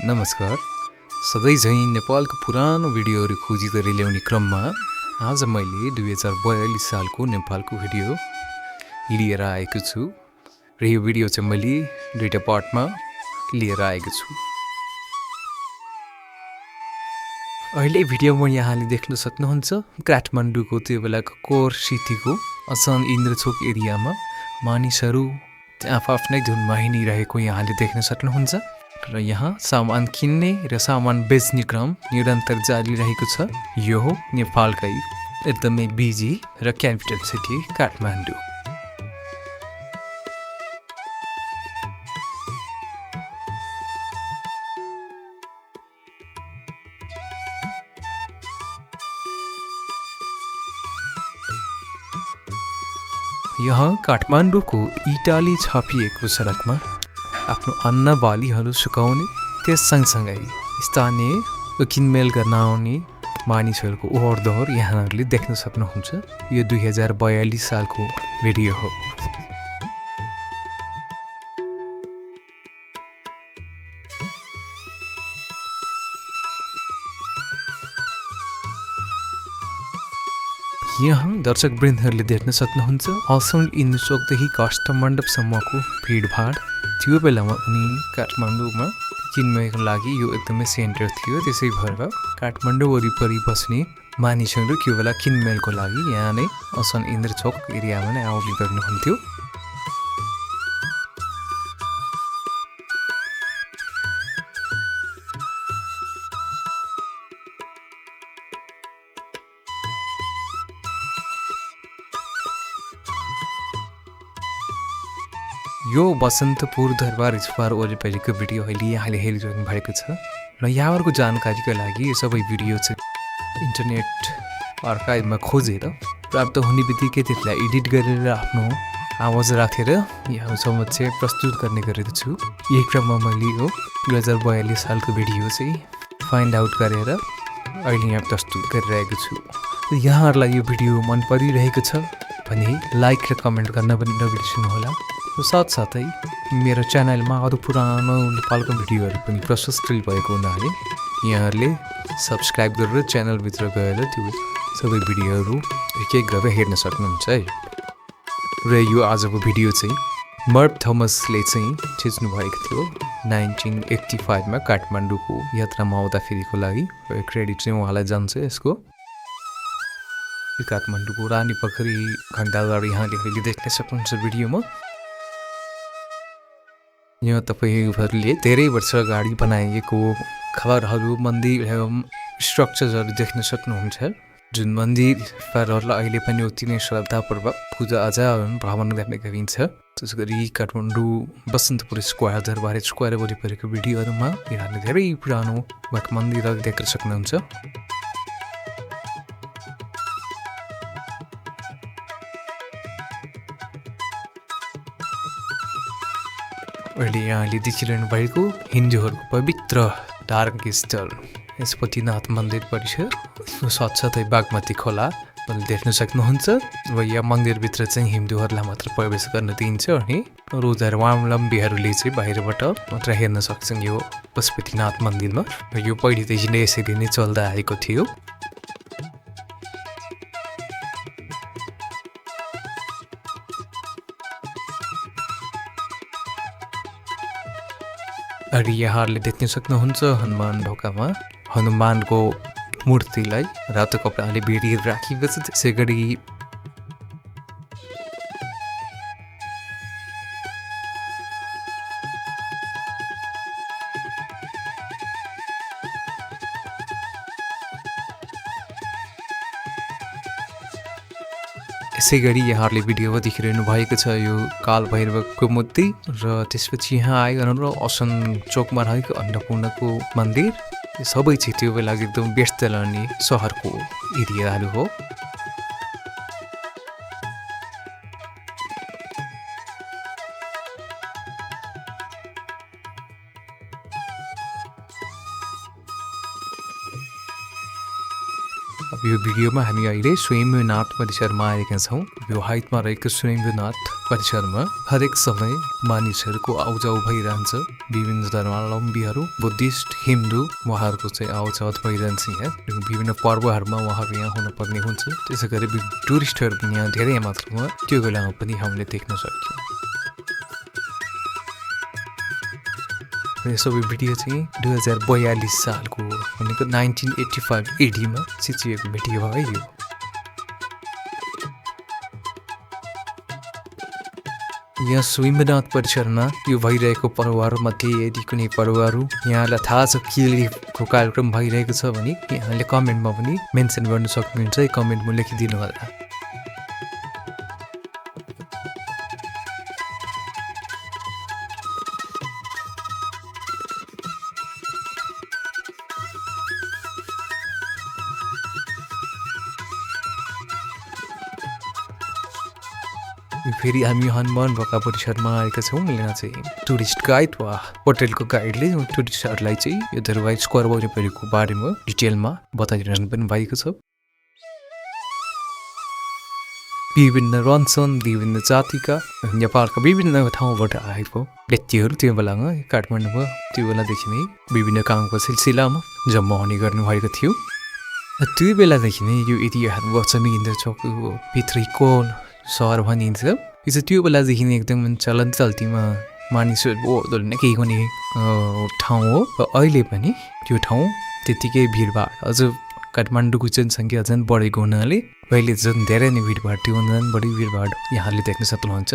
नमस्कार। सधैँ झैँ नेपालको पुरानो भिडियोहरू खोजी गरी ल्याउने क्रममा आज मैले 2042 सालको नेपालको भिडियो लिएर आएको छु र यो भिडियो चाहिँ मैले दुईटा पार्टमा लिएर आएको छु। अहिले भिडियोमा यहाँले देख्न सक्नुहुन्छ काठमाडौँको त्यो बेलाको कोर सिटीको असन इन्द्रचोक एरियामा मानिसहरू आफ्नै धुनमा हिँडिरहेको यहाँले देख्न सक्नुहुन्छ र यहाँ सामान किन्ने र सामान बेच्ने क्रम निरन्तर जारी रहेको छ। यो हो नेपालकै एकदमै बिजी र क्यापिटल सिटी काठमाडौँ। यहाँ काठमाडौँको इटाली छापिएको सडकमा आफ्नो अन्न बालीहरू सुकाउने त्यस सँगसँगै स्थानीय किनमेल गर्न आउने मानिसहरूको ओहोरदोहोर यहाँहरूले देख्न सक्नुहुन्छ। यो 2042 सालको भिडियो हो। यहाँ दर्शकवृन्दहरूले देख्न सक्नुहुन्छ असल इन्द्रचोकदेखि काष्ठमण्डपसम्मको भिडभाड। त्यो बेलामा उनी काठमाडौँमा किनमेलको लागि यो एकदमै सेन्टर थियो। त्यसै भएर काठमाडौँ वरिपरि बस्ने मानिसहरू त्यो बेला किनमेलको लागि यहाँ नै असन इन्द्रचोक एरियामा नै आउने गर्नुहुन्थ्यो। यो बसन्तपुर दरबार स्क्वायर वरिपरिको भिडियो अहिले यहाँले हेरिरहनु भएको छ र यहाँहरूको जानकारीको लागि यो सबै भिडियो चाहिँ इन्टरनेट आर्काइभमा खोजेर प्राप्त हुने बित्तिकै त्यसलाई एडिट गरेर आफ्नो आवाज राखेर यहाँ समक्ष प्रस्तुत गर्ने गरेको छु। यही क्रममा मैले यो 2042 सालको भिडियो चाहिँ फाइन्ड आउट गरेर अहिले यहाँ प्रस्तुत गरिरहेको छु। यहाँहरूलाई यो भिडियो मन परिरहेको छ भने लाइक र कमेन्ट गर्न पनि नबिर्सनुहोला। र साथसाथै मेरो च्यानलमा अरू पुरानो नेपालको भिडियोहरू पनि प्रशस्तै भएको हुनाले यहाँहरूले सब्सक्राइब गरेर च्यानलभित्र गएर त्यो सबै भिडियोहरू एक एक गरेर हेर्न सक्नुहुन्छ है। र यो आजको भिडियो चाहिँ मर्फ थोमसले चाहिँ खिच्नुभएको थियो 1985 मा काठमाडौँको यात्रामा आउँदाखेरिको लागि। र क्रेडिट चाहिँ उहाँलाई जान्छ यसको। काठमाडौँको रानी पोखरी घण्टाघर यहाँले अहिले देख्न सक्नुहुन्छ भिडियोमा। यहाँ तपाईँहरूले धेरै वर्ष अगाडि बनाइएको घरहरू मन्दिर एवं स्ट्रक्चर्सहरू देख्न सक्नुहुन्छ, जुन मन्दिरहरूलाई अहिले पनि उति नै श्रद्धापूर्वक पूजाआजा भ्रमण गर्ने गरिन्छ। त्यसै गरी काठमाडौँ बसन्तपुर स्क्वायर दरबार स्क्वायर वरिपरिको भिडियोहरूमा यहाँले धेरै पुरानो भएको मन्दिरहरू देख्न सक्नुहुन्छ। अहिले यहाँले देखिरहनु भएको हिन्दूहरूको पवित्र धार्मिक स्थल पशुपतिनाथ मन्दिर परिसर साथसाथै बागमती खोला देख्न सक्नुहुन्छ। र यहाँ मन्दिरभित्र चाहिँ हिन्दूहरूलाई मात्र प्रवेश गर्न दिइन्छ अनि अरू धर्मावलम्बीहरूले चाहिँ बाहिरबाट मात्र हेर्न सक्छन् यो पशुपतिनाथ मन्दिरमा। र यो पहिलेदेखि नै यसरी नै चल्दा आएको थियो। अनि यहाँहरूले देख्न सक्नुहुन्छ हनुमान ढोकामा हनुमानको मूर्तिलाई रातो कपडाले बेरिएर राखिएको छ। त्यसै गरी यहाँहरूले भिडियोमा देखिरहनु भएको छ यो कालभैरवको मूर्ति। र त्यसपछि यहाँ आइरहनु र असन चोकमा रहेको अन्नपूर्णको मन्दिर। यो सबै चाहिँ त्यो बेला एकदम व्यस्त रहने सहरको एरियाहरू हो। अब यो भिडियोमा हामी अहिले स्वयम्भूनाथ परिसरमा आएका छौँ। यो हाइटमा रहेको स्वयम्भूनाथ परिसरमा हरेक समय मानिसहरूको आउजाउ भइरहन्छ। विभिन्न धर्मावलम्बीहरू, बुद्धिस्ट, हिन्दू उहाँहरूको चाहिँ आउजाउ भइरहन्छ यहाँ। विभिन्न पर्वहरूमा उहाँहरू यहाँ हुनुपर्ने हुन्छ। त्यसै गरी टुरिस्टहरू पनि यहाँ धेरै मात्रामा त्यो बेलामा पनि हामीले देख्न सक्छौँ। यो सबै भिडियो चाहिँ 2042 सालको भनेको 1985 एडीमा खिचिएको भिडियो हो यो। यहाँ स्वयम्भूनाथ परिसरमा यो भइरहेको पर्वहरूमध्ये यदि कुनै पर्वहरू यहाँलाई थाहा छ केको कार्यक्रम भइरहेको छ भने यहाँले कमेन्टमा पनि मेन्सन गर्न सक्नुहुन्छ। कमेन्टमा लेखिदिनु होला। फेरि हामी हनुमान ढोका परिसरमा आएका छौँ। यहाँ चाहिँ टुरिस्ट गाइड वा होटेलको गाइडले टुरिस्टहरूलाई चाहिँ यो दरबार स्क्वायर वरिपरिको बारेमा डिटेलमा बताइरहनु पनि भएको छ। विभिन्न रहन्छन्, विभिन्न जातिका नेपालका विभिन्न ठाउँबाट आएको व्यक्तिहरू त्यो बेलामा काठमाडौँमा त्यो बेलादेखि नै विभिन्न कामको सिलसिलामा जम्मा हुने गर्नुभएको थियो। त्यो बेलादेखि नै यो एरियाहरू बचमिन्द्र चौकको भित्रीको सहर भनिन्छ। यो चाहिँ त्यो बेलादेखि नै एकदम चलन चल्तीमा मानिसहरू नै केही गर्ने ठाउँ हो। र अहिले पनि त्यो ठाउँ त्यतिकै भिडभाड, अझ काठमाडौँको जनसङ्ख्या झन् बढेको हुनाले अहिले झन् धेरै नै भिडभाड, त्यो झन् बढी भिडभाड यहाँले देख्न सक्नुहुन्छ।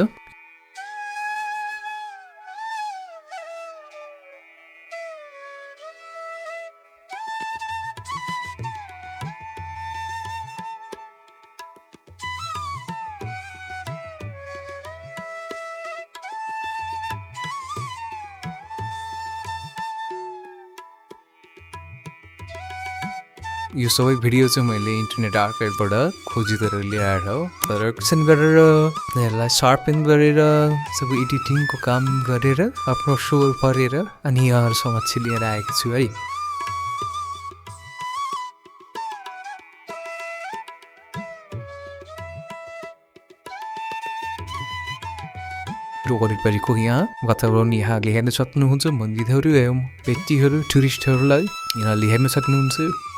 यो सबै भिडियो चाहिँ मैले इन्टरनेट आर्काइभबाट खोजिदिएर ल्याएर हो, तर एक्सन गरेर यसलाई सार्पेन गरेर सबै एडिटिङको काम गरेर आफ्नो स्वर भरेर अनि यहाँहरू समक्ष लिएर आएको छु है। वरिपरिको यहाँ वातावरण यहाँले हेर्न सक्नुहुन्छ। मन्दिरहरू एवं व्यक्तिहरू, टुरिस्टहरूलाई यहाँले हेर्न सक्नुहुन्छ।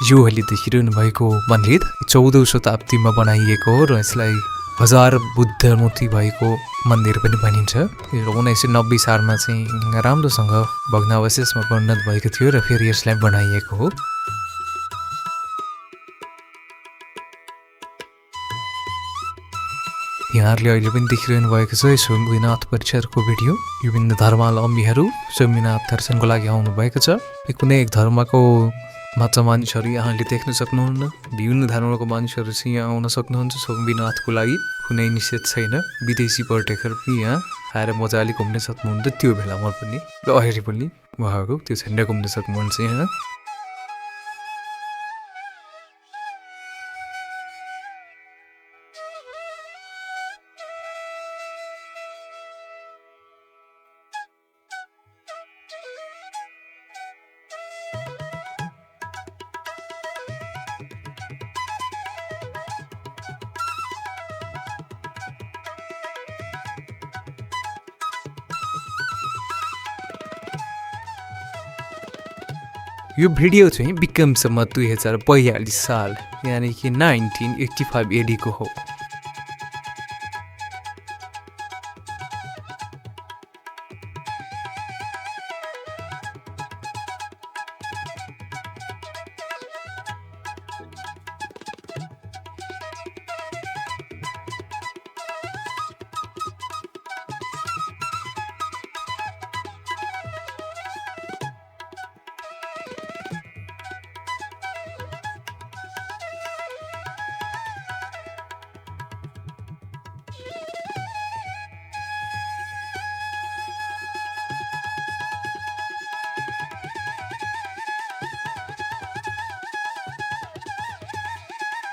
यो अहिले देखिरहनु भएको मन्दिर 14औं शताब्दीमा बनाइएको हो र यसलाई हजार बुद्ध मूर्ति भएको मन्दिर पनि भनिन्छ। यो 1990 सालमा चाहिँ राम्रोसँग भग्नावशेषमा परिणत भएको थियो र फेरि यसलाई बनाइएको हो। यहाँहरूले अहिले पनि देखिरहनु भएको छ स्वयम्भूनाथ परिसरको भिडियो। विभिन्न धर्मावलम्बीहरू स्वयम्भूनाथ दर्शनको लागि आउनु भएको छ। कुनै एक धर्मको मात्र मानिसहरू यहाँले देख्न सक्नुहुन्न। विभिन्न धर्मको मानिसहरू चाहिँ यहाँ आउन सक्नुहुन्छ स्वयम्भूनाथको लागि। कुनै निषेध छैन। विदेशी पर्यटकहरू पनि यहाँ आएर मजाले घुम्न सक्नुहुन्छ त्यो बेलामा पनि र अहिले पनि उहाँहरू त्यो झन्डा घुम्न सक्नुहुन्छ यहाँ। यो भिडियो चाहिँ विक्रम सम्वत 2042 साल यानि कि 1985 एडीको हो।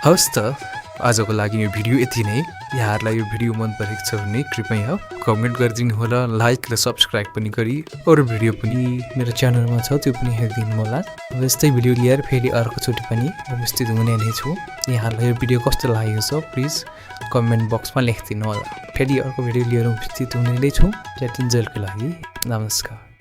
हवस् त आजको लागि यो भिडियो यति नै। यहाँहरूलाई यो भिडियो मन परेको छ भने कृपया कमेन्ट गरिदिनु होला, लाइक र सब्सक्राइब पनि गरी अरू भिडियो पनि मेरो च्यानलमा छ त्यो पनि हेरिदिनु होला। अब यस्तै भिडियो लिएर फेरि अर्कोचोटि पनि उपस्थित हुने नै छु। यहाँहरूलाई यो भिडियो कस्तो लागेको छ प्लिज कमेन्ट बक्समा लेखिदिनु होला। फेरि अर्को भिडियो लिएर उपस्थित हुने नै छु। त्यतिन्जेलको लागि नमस्कार।